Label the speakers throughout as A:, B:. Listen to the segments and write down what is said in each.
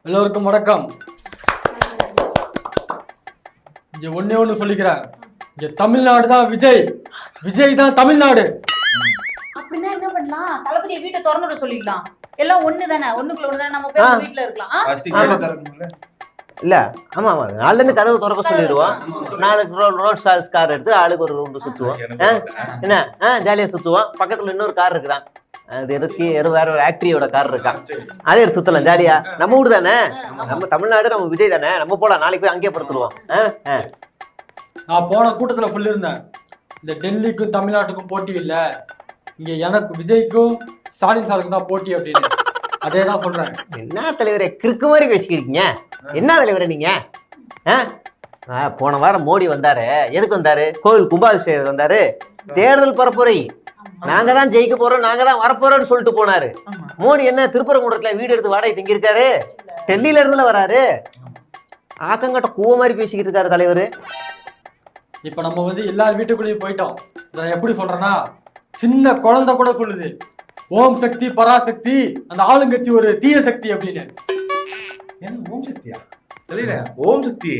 A: எல்லோருக்கும் வணக்கம். இங்க ஒண்ணு சொல்லிக்கிறேன், இங்க தமிழ்நாடு தான் விஜய், விஜய் தான் தமிழ்நாடு.
B: அப்படின்னா என்ன பண்ணலாம்? தளபதியை வீட்டை திறந்து விட சொல்லிக்கலாம். எல்லாம் ஒண்ணு தானே, ஒண்ணுக்குள்ள ஒண்ணு தானே, நம்ம பேர் வீட்டுல இருக்கலாம்.
C: இல்ல ஆமா ஆமா, நாலுல இருந்து கதவு திறக்க சொல்லிடுவோம். நாளைக்கு ரோட் ஸ்டார்ஸ் கார் எடுத்து ஆளுக்கு ஒரு ரவுண்டு சுத்துவோம். என்ன ஜாலியா சுத்துவோம். பக்கத்துல இன்னொரு கார் இருக்குதான், அது எதுக்கு வேற ஒரு ஆக்டரியோட கார் இருக்கான், அதே எடுத்து சுத்தலாம் ஜாலியா. நம்ம ஊர் தானே, நம்ம தமிழ்நாடு, நம்ம விஜய் தானே, நம்ம போலாம். நாளைக்கு போய் அங்கேயே படுத்துருவோம்.
A: நான் போன கூட்டத்துல சொல்லியிருந்தேன், இந்த டெல்லிக்கும் தமிழ்நாட்டுக்கும் போட்டி இல்ல, இங்க எனக்கு விஜய்க்கும் ஸ்டாலின் சாருக்கும் தான் போட்டி அப்படின்னு. அதே தான் சொல்றேன்.
C: என்ன தலைவரே கிறுக்கு மாதிரி பேசிக்கிறீங்க? என்ன தலைவரே நீங்க? போன வாரம் மோடி வந்தாரு. எதுக்கு வந்தாரு? கோவில் கும்பாபிஷேகம் வந்தாரு. தேர்தல் பரப்புரை, நாங்க தான் ஜெயிக்க போறோம், நாங்க தான் வரப்போறோம்னு சொல்லிட்டு போனாரு. மோடி என்ன திருப்பரங்குன்றத்துல வீடு எடுத்து வாடகை தங்கியிருக்காரு, டெல்லியில இருந்துல வராரு. ஆக்கங்கட்ட கூவ மாதிரி பேசிக்கிட்டு இருக்காரு தலைவர்.
A: இப்ப நம்ம எல்லார் வீட்டுக்குள்ளேயும் போயிட்டோம். இதை எப்படி சொல்றேன்னா, சின்ன குழந்தை கூட சொல்லுது ஓம் சக்தி பராசக்தி, அந்த ஆளுங்கட்சி ஒரு தீய சக்தி அப்படின்னு.
D: ஓம் சக்தியா? தெரியல. ஓம் சக்தி,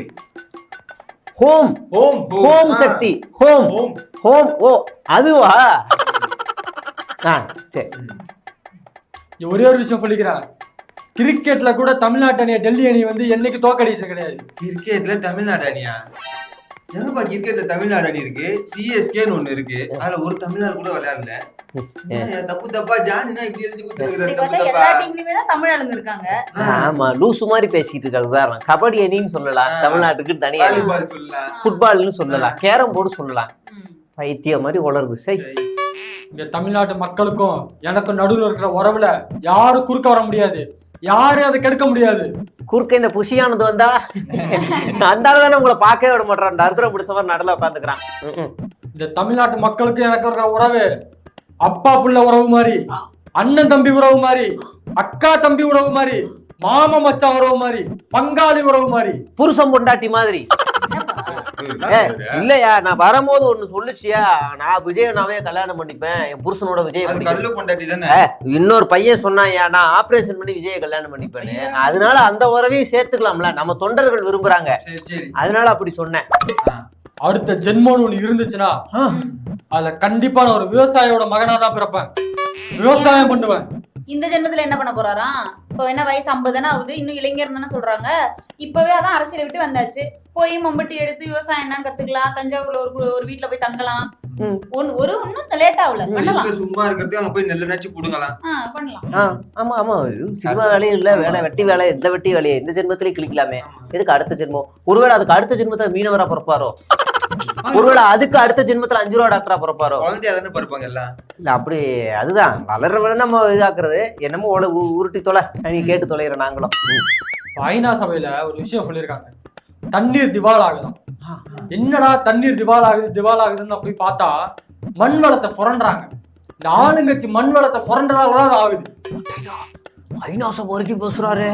C: ஹோம்
D: ஓம்
C: ஹோம் சக்தி, ஹோம்
D: ஓம்
C: ஹோம். ஓ அதுவா? சரி.
A: ஒரே ஒரு விஷயம் சொல்லிக்கிறேன், கிரிக்கெட்ல கூட தமிழ்நாட்டு அணியை டெல்லி அணி என்னைக்கு தோக்கடிச்சது கிடையாது.
D: கிரிக்கெட்ல தமிழ்நாடு அணியா? எங்கப்பா கிரிக்கெட்ல தமிழ்நாடு அணி இருக்கு, சிஎஸ்கேன்னு ஒண்ணு இருக்கு, அதுல ஒரு தமிழ்நாடு கூட விளையாடல. தப்பு தப்பா ஜானினா இப்படி எழுதி கொடுத்துருக்காரு.
B: எல்லா டீம்லயுமே தான் தமிழ் ஆளுங்க இருக்காங்க.
C: ஆமா, லூசு மாதிரி பேசிக்கிட்டு இருக்காரு. உதாரணம் கபடி அணின்னு சொல்லலாம், தமிழ்நாட்டுக்கு தனியா
D: சொல்லலாம்,
C: ஃபுட்பால்னு சொல்லலாம், கேரம் போர்டு சொல்லலாம். பைத்திய மாதிரி வளருது. சரி,
A: இங்க தமிழ்நாட்டு மக்களுக்கும் எனக்கும் நடுவில் இருக்கிற உறவுல யாரும் குறுக்க வர முடியாது, யாரும் அதை கெடுக்க முடியாது.
C: குறுக்க இந்த புஷியானது வந்தா அந்த தானே உங்களை பார்க்கவே விட மாட்டான். அர்த்தம் பிடிச்ச மாதிரி நடல உட்காந்துக்கிறான்.
A: இந்த தமிழ்நாட்டு மக்களுக்கு எனக்கு இருக்கிற உறவு அப்பா புள்ள உறவு மாதிரி, அண்ணன் தம்பி உறவு மாதிரி, அக்கா தம்பி உறவு மாதிரி, மாமா மச்சா உறவு மாதிரி, பங்காளி உறவு மாதிரி,
C: புருஷன் பொண்டாட்டி மாதிரி. இல்லையா, நான் வரும்போது ஒண்ணு சொல்லுச்சியா, நான் விஜயனாவே கல்யாணம் பண்ணிப்பேன், என் புருஷனோட விஜய்
D: பொண்டாட்டி தானே.
C: இன்னொரு பையன் சொன்னாயா, நான் ஆபரேஷன் பண்ணி விஜய கல்யாணம் பண்ணிப்பேன்னு. அதனால அந்த உறவையும் சேர்த்துக்கலாம்ல, நம்ம தொண்டர்கள் விரும்புறாங்க, அதனால அப்படி சொன்னேன்.
A: அடுத்த ஜென்மம்னு ஒண்ணு இருந்துச்சுன்னா அதுல கண்டிப்பா நான் ஒரு விவசாயியோட மகனா தான் பிறப்பேன், விவசாயம் பண்ணுவேன்.
B: இந்த ஜென்மத்துல என்ன பண்ண போறாராம்? இப்போ என்ன வயசு 50 தானே ஆகுது, இன்னும் இளைஞர் தானே சொல்றாங்க. இப்பவே அதான் அரசியலை விட்டு வந்தாச்சு, போய் மம்பட்டி எடுத்து விவசாயம் என்னன்னு கத்துக்கலாம், தஞ்சாவூர்ல ஒரு வீட்டுல போய் தங்கலாம். ஒன்னும் லேட் ஆகல, பண்ணலாம்.
D: சும்மா இருக்கிறது அங்க போய் நெல் நச்சு புடுங்கலாம்,
B: பண்ணலாம்.
C: ஆமா ஆமா, சினிமா வேலையும் இல்ல, வேலை வெட்டி வேலை, இந்த வெட்டி வேலையை இந்த ஜென்மத்திலேயே கிளிக்கலாமே. எதுக்கு அடுத்த ஜென்மம்? ஒருவேளை அதுக்கு அடுத்த ஜென்மத்தை மீனவரா பிறப்பாரோ, ஒருவேளை அதுக்கு அடுத்த ஜென்மத்துல 5 ரூபா டாக்டரா பிறப்பாரோ.
D: பிறப்பாங்க எல்லாம். இல்ல
C: அப்படி அதுதான் வளர்ற நம்ம இதாக்குறது. என்னமோ உருட்டி தொலை, நீ கேட்டு தொலைகிற நாங்களும்.
A: ஐநா சபையில ஒரு விஷயம் சொல்லியிருக்காங்க, தண்ணீர் திவால் ஆகுதான். என்னடா தண்ணீர் திவால் ஆகுதுன்னு போய் பார்த்தா மண் வளத்தை புரண்டாங்க. இந்த ஆளுங்கட்சி மண் வளத்தை புரண்டதால தான் ஆகுது.
C: ஐநா சபை வரைக்கும் பேசுறாரு.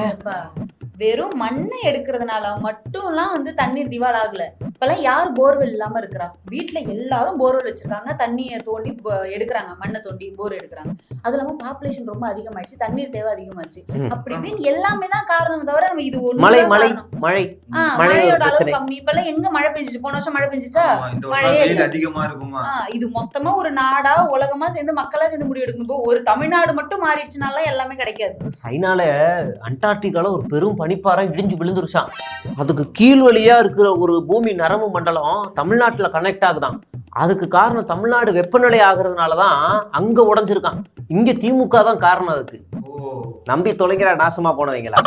B: வெறும் மண்ணை எடுக்கிறதுனால மட்டும்லாம் தண்ணீர் திவால் ஆகல. இப்பெல்லாம் யாரு போர்வெல் இல்லாம இருக்கிறா? வீட்டுல எல்லாரும் போர்வெல் வச்சிருக்காங்க, தண்ணியை தோண்டி எடுக்கிறாங்க, மண்ணை தோண்டி போர் எடுக்கிறாங்க. அது இல்லாம பாப்புலேஷன் ரொம்ப அதிகமாயிடுச்சு, தண்ணீர் தேவை அதிகமாச்சு. அப்படி இப்படின்னு எல்லாமே தான் காரணம் தவிர நம்ம இது மழையோட அளவு கம்மி. இப்பெல்லாம் எங்க மழை பெஞ்சிச்சு? போன வருஷம் மழை பெஞ்சிச்சா? மழையே அதிகமா இருக்குமா? இது மொத்தமா ஒரு நாடா உலகமா சேர்ந்து மக்களா சேர்ந்து முடிவு எடுக்கணும். ஒரு தமிழ்நாடு மட்டும் மாறிடுச்சுனால எல்லாமே கிடைக்காது.
C: சைனால அண்டார்டிகால ஒரு பெரும் பனிப்பாறை இடிஞ்சு விழுந்துருச்சான். அதுக்கு கீழ் வழியா இருக்கிற ஒரு பூமி நரம்பு மண்டலம் தமிழ்நாட்டுல கனெக்ட் ஆகுதான். அதுக்கு காரணம் தமிழ்நாடு வெப்பநிலை ஆகுறதுனாலதான் அங்க உடைஞ்சிருக்கான். இங்க திமுக தான் காரணம். அதுக்கு நம்பி தொலைங்கிற நாசமா போனவங்களா.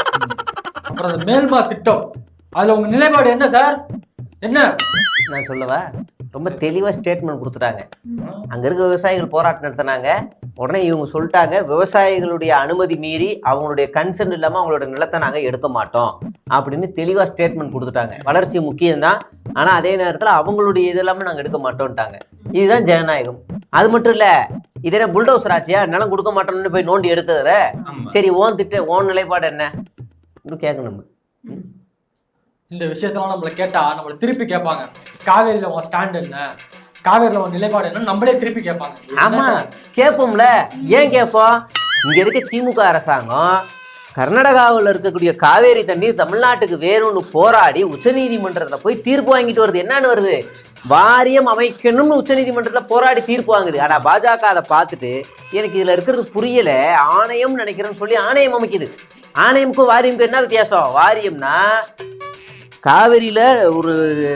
A: அப்புறம் அந்த மேல்மா திட்டம், அதுல உங்க நிலைப்பாடு என்ன சார்? என்ன
C: நான் சொல்லவா, ரொம்ப தெளிவா ஸ்டேட்மெண்ட் கொடுத்துட்டாங்க. அங்க இருக்க விவசாயிகள் போராட்டம் நடத்தினாங்க. உடனே இவங்க சொல்லிட்டாங்க, விவசாயிகளுடைய அனுமதி மீறி அவங்களுடைய கன்சென்ட் இல்லாம அவங்களோட நிலத்தை நாங்க எடுக்க மாட்டோம் அப்படின்னு தெளிவா ஸ்டேட்மெண்ட் கொடுத்துட்டாங்க. வளர்ச்சி முக்கியம்தான், ஆனா அதே நேரத்துல அவங்களுடைய இது எல்லாமே நாங்க எடுக்க மாட்டோம்ட்டாங்க. இதுதான் ஜனநாயகம். அது மட்டும் இல்ல, இதே புல்டோசர் ஆச்சியா, நிலம் கொடுக்க மாட்டோம்னு போய் நோண்டி எடுத்ததுல. சரி, ஓன் நிலைப்பாடு என்ன கேட்கணும்.
A: இந்த விஷயத்தெல்லாம் நம்மளை கேட்டா நம்மளை திருப்பி கேட்பாங்க, காவேரியில உன் ஸ்டாண்ட் என்ன, காவேரியில உன் நிலைப்பாடு என்ன, நம்மளே திருப்பி கேட்பாங்க.
C: ஆமா கேட்போம்ல. ஏன் கேட்போம்? இங்க இருக்க திமுக அரசாங்கம் கர்நாடகாவில் இருக்கக்கூடிய காவேரி தண்ணீர் தமிழ்நாட்டுக்கு வேணும்னு போராடி உச்சநீதிமன்றத்தில் போய் தீர்ப்பு வாங்கிட்டு வருது. என்னன்னு வருது? வாரியம் அமைக்கணும்னு உச்சநீதிமன்றத்தில் போராடி தீர்ப்பு வாங்குது. ஆனால் பாஜக அதை பார்த்துட்டு எனக்கு இதில் இருக்கிறது புரியலை, ஆணையம் நினைக்கிறேன்னு சொல்லி ஆணையம் அமைக்குது. ஆணையமுக்கும் வாரியமுக்கும் என்ன வித்தியாசம்? வாரியம்னா காவிரியில் ஒரு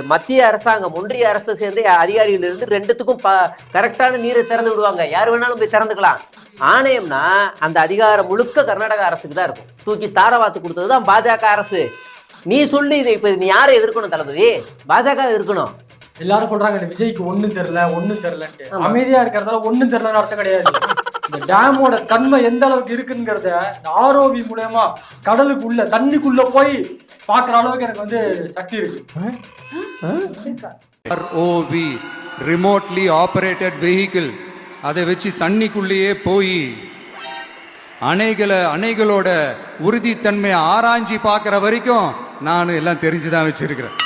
C: மத்திய அரசாங்கம் ஒன்றிய அரசு சேர்ந்து அதிகாரிகளிலிருந்து ரெண்டுத்துக்கும் கரெக்டான நீரை திறந்து விடுவாங்க, யார் வேணாலும் போய் திறந்துக்கலாம். ஆணையம்னா அந்த அதிகாரம் முழுக்க கர்நாடக அரசுக்கு தான் இருக்கும். தூக்கி தாரவாத்து கொடுத்தது தான் பாஜக அரசு. நீ சொல்லி இப்போ நீ யாரை எதிர்க்கணும் தளபதி? பாஜக எதிர்க்கணும்.
A: எல்லாரும் சொல்றாங்க இந்த விஜய்க்கு ஒண்ணும் தெரியலன்ட்டு. அமைதியா இருக்கிறதால ஒண்ணும் தெரியலன்னு அர்த்தம் கிடையாது. இந்த டேமோட தன்மை எந்த அளவுக்கு இருக்குங்கிறத இந்த ஆர்ஓவி மூலமா கடலுக்குள்ள தண்ணிக்குள்ள போய் பாக்குற அளவுக்கு எனக்கு வந்து சக்தி இருக்கு.
E: ஆர்ஓவி ரிமோட்லி ஆபரேட்டட் வெஹிக்கிள், அதை வச்சு தண்ணிக்குள்ளேயே போய் அணைகளோட உறுதித்தன்மையை ஆராய்ச்சி பார்க்கிற வரைக்கும் நான் எல்லாம் தெரிஞ்சுதான் வச்சிருக்கிறேன்.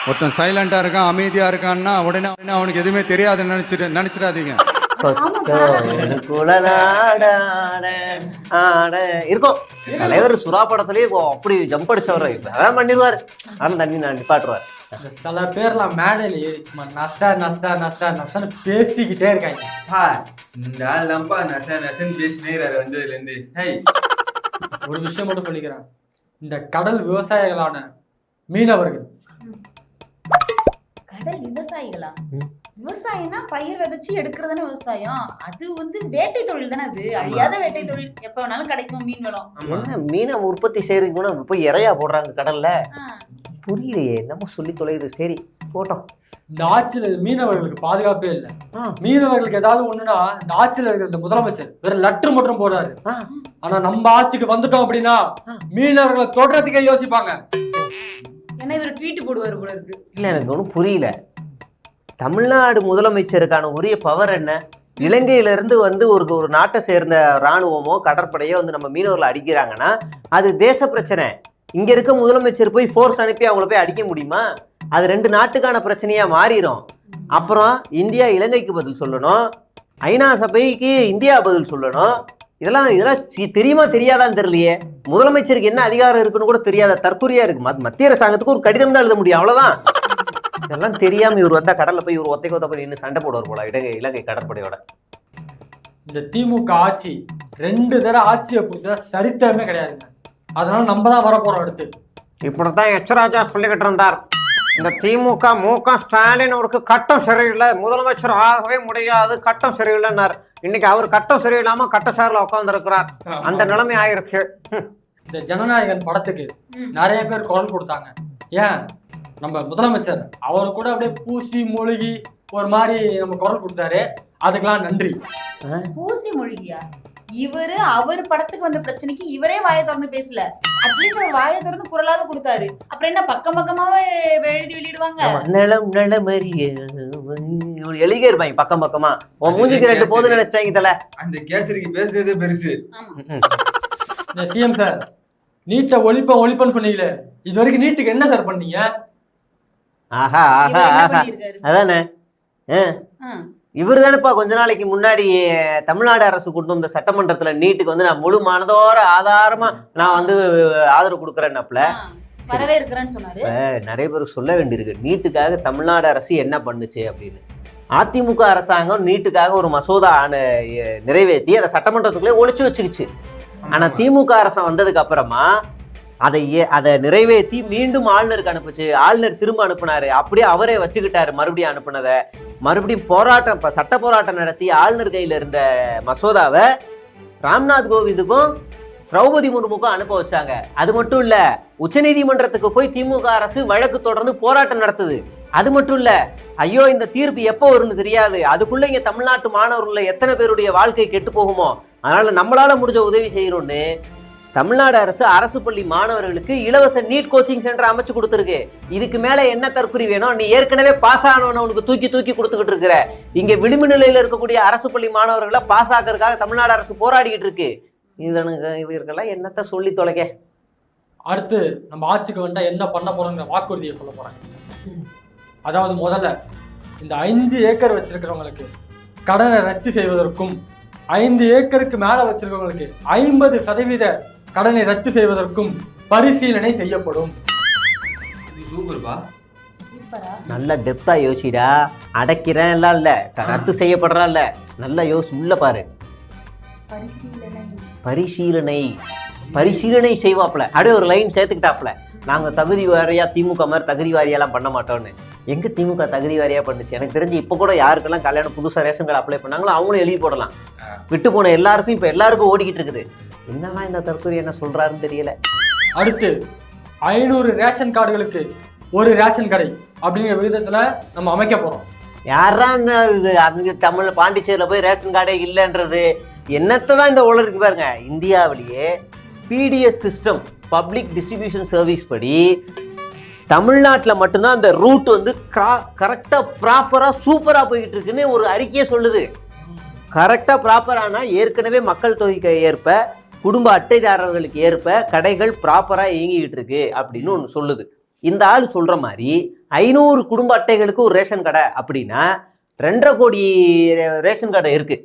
E: ஒருத்தன் சைலண்டா இருக்கான், அமைதியா இருக்கான்னா உடனே அவனுக்கு எதுவுமே தெரியாதுன்னு நினைச்சிடாதீங்க.
C: இருக்கும் தலைவர் சுறா படத்திலேயே அப்படி ஜம்ப் அடிச்சவர் அதான் பண்ணிடுவாரு. அதனால தண்ணி நான் நிப்பாட்டுவார்.
A: சில பேர்லாம் மேடையில ஏறிச்சுமா நசா நசா நசா நசான்னு பேசிக்கிட்டே இருக்காங்க.
D: இந்த ஆள் நம்பா நசன்னு பேசினேறாரு வந்ததுல இருந்து.
A: ஒரு விஷயம் மட்டும் சொல்லிக்கிறேன், இந்த கடல் விவசாயிகளான மீனவர்கள்.
B: கடல் விவசாயிகளா? விவசாயம்னா பயிர் விதைச்சு எடுக்கிறதானே விவசாயம். அது வந்து வேட்டை தொழில் தானே, அது அழியாத வேட்டை தொழில். எப்ப வேணாலும் கிடைக்கும் மீன் வளம்.
C: என்ன மீனை உற்பத்தி செய்யறதுக்கு கூட போய் இறையா போடுறாங்க கடல்ல? புரியலையே, நம்ம சொல்லி தொலைது. சரி போட்டோம்.
A: இந்த ஆட்சியில மீனவர்களுக்கு பாதுகாப்பே இல்லை. மீனவர்களுக்கு ஏதாவது ஒண்ணுன்னா இந்த ஆட்சியில இருக்கிற இந்த முதலமைச்சர் வேற லெட்டர் மட்டும் போடுறாரு. ஆனா நம்ம ஆட்சிக்கு வந்துட்டோம் அப்படின்னா மீனவர்களை தொடர்றதுக்கே யோசிப்பாங்க.
B: ஏன்னா இவர் ட்வீட் போடுவாரு போல இருக்கு.
C: இல்ல எனக்கு ஒன்றும் புரியல. தமிழ்நாடு முதலமைச்சருக்கான உரிய பவர் என்ன? இலங்கையில இருந்து வந்து ஒரு நாட்டை சேர்ந்த இராணுவமோ கடற்படையோ வந்து நம்ம மீனவர்களை அடிக்கிறாங்கன்னா அது தேச பிரச்சனை. இங்க இருக்க முதலமைச்சர் போய் ஃபோர்ஸ் அனுப்பி அவங்கள போய் அடிக்க முடியுமா? அது ரெண்டு நாட்டுக்கான பிரச்சனையா மாறிடும். அப்புறம் இந்தியா இலங்கைக்கு பதில் சொல்லணும், ஐநா சபைக்கு இந்தியா பதில் சொல்லணும். இதெல்லாம் தெரியுமா தெரியாதான்னு தெரியலையே. முதலமைச்சருக்கு என்ன அதிகாரம் இருக்குன்னு கூட தெரியாத தற்கொலையா இருக்கு. மத்திய அரசாங்கத்துக்கு ஒரு கடிதம் தான் எழுத முடியும், அவ்வளவுதான். இதெல்லாம் தெரியாம இவர் வந்தா கடல்ல போய் இவர் ஒத்தை கொத்த போய் நின்று சண்டை போடுவார் போல இலங்கை கடற்படையோட.
A: இந்த திமுக ஆட்சி 2 தடவை ஆட்சியை பிடிச்சா சரித்திரமே கிடையாதுங்க. அதனால நம்ம தான் வரப்போறோம் அடுத்து.
C: இப்படித்தான் எச்ராஜா சொல்லிக்கிட்டு இருந்தார். இந்த திமுக மு.க. ஸ்டாலின் அவருக்கு கட்டம் சரியில்லை, முதலமைச்சர் ஆகவே முடியாது, கட்டம் சரியில்லைன்னார். இன்னைக்கு அவர் கட்டம் சரியில்லாம கட்ட சார்ல உட்கார்ந்து இருக்கிறார். அந்த நிலைமை ஆயிருக்கு.
A: இந்த ஜனநாயகன் படத்துக்கு நிறைய பேர் குரல் கொடுத்தாங்க. ஏன் நம்ம முதலமைச்சர் அவரு கூட அப்படியே பூசி மூழ்கி ஒரு மாதிரி நம்ம குரல் கொடுத்தாரு, அதுக்கெல்லாம் நன்றி.
B: பூசி மூழ்கியா? அவர் படத்துக்கு வந்த பிரச்சனைக்கு இவரே வாயை திறந்து பேசல. அட்லீஸ்ட் அவர் வாயை திறந்து குரலாவது கொடுத்தாரு. அப்புறம் என்ன பக்கமாவே எழுதி வெளியிடுவாங்க.
C: எழுதியே இருப்பாங்க பக்கம் பக்கமா. உன் மூஞ்சிக்கு 2 போது நினைச்சிட்டாங்க தல.
D: அந்த கேசரிக்கு பேசுறதே பெருசு.
A: சிஎம் சார், நீட்டை ஒழிப்பன்னு சொன்னீங்களே, இது வரைக்கும் நீட்டுக்கு என்ன சார் பண்ணீங்க?
C: ஆஹா ஆஹா ஆஹா, அதானே. இவர் தானேப்பா கொஞ்ச நாளைக்கு முன்னாடி தமிழ்நாடு அரசு கொண்டு வந்த சட்டமன்றத்துல நீட்டுக்கு வந்து நான் முழு மனதோட ஆதாரமா நான் வந்து ஆதரவு கொடுக்குறேன்னாப்ல
B: வரவேற்கிறேன்னு சொன்னாரு.
C: நிறைய பேருக்கு சொல்ல வேண்டியிருக்கு, நீட்டுக்காக தமிழ்நாடு அரசு என்ன பண்ணுச்சு அப்படின்னு. அதிமுக அரசாங்கம் நீட்டுக்காக ஒரு மசோதா நிறைவேற்றி அதை சட்டமன்றத்துக்குள்ளே ஒழிச்சு வச்சுக்கிச்சு. ஆனா திமுக அரசு வந்ததுக்கு அப்புறமா அதை நிறைவேற்றி மீண்டும் ஆளுநருக்கு அனுப்புச்சு. ஆளுநர் திரும்ப அனுப்புனாரு, அப்படியே அவரே வச்சுக்கிட்டாரு. மறுபடியும் அனுப்புனதை மறுபடியும் போராட்டம், சட்ட போராட்டம் நடத்தி ஆளுநர் கையில் இருந்த மசோதாவை ராம்நாத் கோவிந்துக்கும் திரௌபதி முர்முக்கும் அனுப்ப வச்சாங்க. அது மட்டும் இல்ல, உச்சநீதிமன்றத்துக்கு போய் திமுக அரசு வழக்கு தொடர்ந்து போராட்டம் நடத்துது. அது மட்டும் இல்ல, ஐயோ இந்த தீர்ப்பு எப்போ வரும்னு தெரியாது, அதுக்குள்ள இங்க தமிழ்நாட்டு மாணவர்கள் எத்தனை பேருடைய வாழ்க்கை கெட்டு போகுமோ, அதனால நம்மளால முடிஞ்ச உதவி செய்யணும்னு தமிழ்நாடு அரசு அரசு பள்ளி மாணவர்களுக்கு இலவச நீட் கோச்சிங் சென்டர் அமைச்சு கொடுத்துருக்கு. இதுக்கு மேல என்ன தற்கொலை வேணும்? நீ ஏற்கனவே பாஸ் ஆனவனுக்கு தூக்கி கொடுத்துக்கிட்டு இருக்கிற. இங்க விளிம்பு நிலையில இருக்கக்கூடிய அரசு பள்ளி மாணவர்களை பாஸ் ஆக்கிறதுக்காக தமிழ்நாடு அரசு போராடிக்கிட்டு இருக்கு. இவர்களெல்லாம் என்னத்த சொல்லி தொலைக்க.
A: அடுத்து நம்ம ஆட்சிக்கு வந்தா என்ன பண்ண போறோங்கிற வாக்குறுதியை சொல்ல போறாங்க. அதாவது முதல்ல இந்த 5 ஏக்கர் வச்சிருக்கிறவங்களுக்கு கடனை ரத்து செய்வதற்கும் 5 ஏக்கருக்கு மேல வச்சிருக்கவங்களுக்கு 50% கடனை ரத்து செய்வதற்கும் பரிசீலனை செய்யப்படும்.
D: சூப்பர்பா.
B: சூப்பரா.
C: நல்ல டெப்தா யோசிடா. அடைக்கிறேன் எல்லாம் இல்ல, ரத்து செய்யப்படுறா இல்ல, நல்லா யோசி உள்ள பாரு. பரிசீலனை செய்வாப்ல. அப்படியே ஒரு லைன் சேர்த்துக்கிட்டாப்ல, நாங்க தகுதி வாரியா திமுக மாதிரி தகுதி வாரியாலாம் பண்ண மாட்டோம்னு. எங்க திமுக தகுதி வாரியா பண்ணுச்சு? எனக்கு தெரிஞ்சு இப்ப கூட யாருக்கெல்லாம் கல்யாணம் புதுசா ரேஷன் கார்டு அப்ளை பண்ணாங்களோ அவங்களும் எழுதி போடலாம். விட்டு போன எல்லாருக்கும் இப்ப எல்லாருக்கும் ஓடிக்கிட்டு இருக்குது. என்னன்னா இந்த தற்கொலை என்ன சொல்றாருன்னு தெரியல.
A: அடுத்து 500 ரேஷன் கார்டுகளுக்கு ஒரு ரேஷன் கடை அப்படிங்கிற விகிதத்துல நம்ம அமைக்க போறோம்.
C: யாரா இது அவங்க தமிழ் பாண்டிச்சேரியில போய் ரேஷன் கார்டே இல்லைன்றது என்னத்தை தான் இந்த உலகம் இருக்கு பாருங்க. இந்தியாவிலேயே PDS system, public distribution service படி தமிழ்நாட்டில் மட்டும்தான் அந்த ரூட் வந்து கரெக்டாக ப்ராப்பராக சூப்பராக போய்கிட்டு இருக்குன்னு ஒரு அறிக்கையே சொல்லுது. கரெக்டாக ப்ராப்பரானா ஏற்கனவே மக்கள் தொகைக்கு ஏற்ப குடும்ப அட்டைதாரர்களுக்கு ஏற்ப கடைகள் ப்ராப்பராக இயங்கிக்கிட்டு இருக்கு அப்படின்னு ஒன்று சொல்லுது. இந்த ஆள் சொல்ற மாதிரி 500 குடும்ப அட்டைகளுக்கு ஒரு ரேஷன் கடை அப்படின்னா 2.5 கோடி ரேஷன் கடை இருக்கு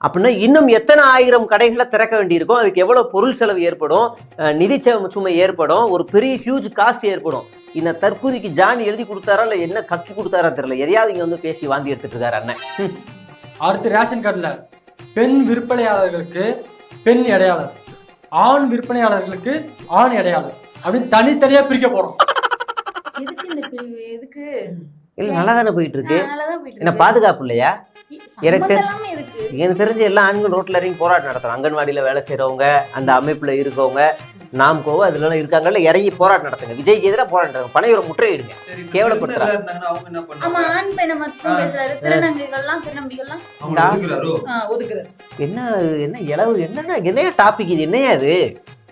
C: அப்படின்னா இன்னும் எத்தனை ஆயிரம் கடைகளை திறக்க வேண்டியிருக்கும்? அதுக்கு எவ்வளவு பொருள் செலவு ஏற்படும், நிதி சுமை ஏற்படும், ஒரு பெரிய ஹியூஜ் காஸ்ட் ஏற்படும். இந்த தற்கூதிக்கு ஜான் எழுதி கொடுத்தாரா இல்லை என்ன கக்கி கொடுத்தாரா தெரியல. எதையாவது இங்க வந்து பேசி வாந்தி எடுத்துட்டு இருக்காரு அண்ணன்.
A: அடுத்து ரேஷன் கார்டுல பெண் விற்பனையாளர்களுக்கு பெண் இடையாளர், ஆண் விற்பனையாளர்களுக்கு ஆண் இடையாளர் அப்படின்னு தனித்தனியா பிரிக்க போறோம்.
B: எதுக்கு இந்த பிரிவு? எதுக்கு?
C: இல்ல நல்லா தானே போயிட்டு இருக்கு.
B: நல்லாதான் போயிட்டு
C: என்ன
B: இருக்கு.
C: பாதுகாப்பு இல்லையா? எனக்கு
B: சம்மந்தம் இல்லாம எதுக்கு?
C: எனக்கு தெரிஞ்ச எல்லா ஆண்கள் ரோட்ல இறங்கி போராட்டம் நடத்துறாங்க. அங்கன்வாடியில வேலை செய்யறவங்க, அந்த அமைப்புல இருக்கவங்க, நாம்கோவோ அதுல இருக்காங்கல்ல, இறங்கி போராட்டம் நடத்துங்க. விஜய்க்கு எதிராக போராட்டம் நடத்துங்க. பனையூரை முற்றையிடுங்க. கேவலப்படுத்துறாங்க.
D: அவங்க என்ன
B: ஆமா,
D: பண்ணுவாங்க?
B: ஆண் பெண்ணை மட்டும் பேசுறாரு. திருநங்கைகள்லாம் திருநம்பிகள்லாம்
D: அவங்க ஒதுக்குறாரோ?
B: ஒதுக்குறாரு.
C: என்ன இளவு என்னையா டாபிக் இது? என்னையா இது?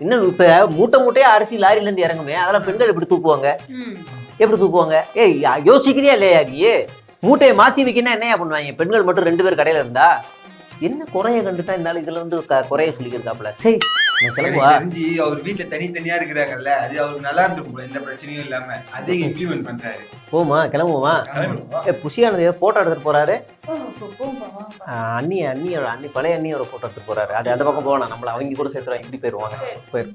C: இன்னும் இப்ப மூட்டையா அரிசி லாரில இருந்து இறங்குமே, அதெல்லாம் பெண்கள் எப்படி தூக்குவாங்க? எப்படி தூக்குவாங்க? ஏய் யோசிக்கிறியா இல்லையா? நீ மூட்டையை மாத்தி வைக்கணும் என்னையா பண்ணுவாங்க? பெண்கள் மட்டும் 2 பேர் கடையில இருந்தா என்ன குறைய கண்டுட்டா என்னால இதுல வந்து குறைய சொல்லியிருக்காப்ல. சரி கிளம்புவா.
D: தெரிஞ்சு அவர் வீட்டுல தனித்தனியா இருக்கிறாங்கல்ல, அது அவருக்கு நல்லா இருந்திருக்கும், எந்த பிரச்சனையும் இல்லாம. அதே இம்ப்ளிமெண்ட் பண்றாரு.
C: போமா கிளம்புவோமா? புஷியானது போட்டோ எடுத்துட்டு போறாரு. அண்ணி பழைய அண்ணியோட போட்டோ எடுத்துட்டு போறாரு. அது அந்த பக்கம் போனா நம்மள அவங்க கூட சேர்த்துறாங்க. இப்படி போயிருவாங்க. போயிரு.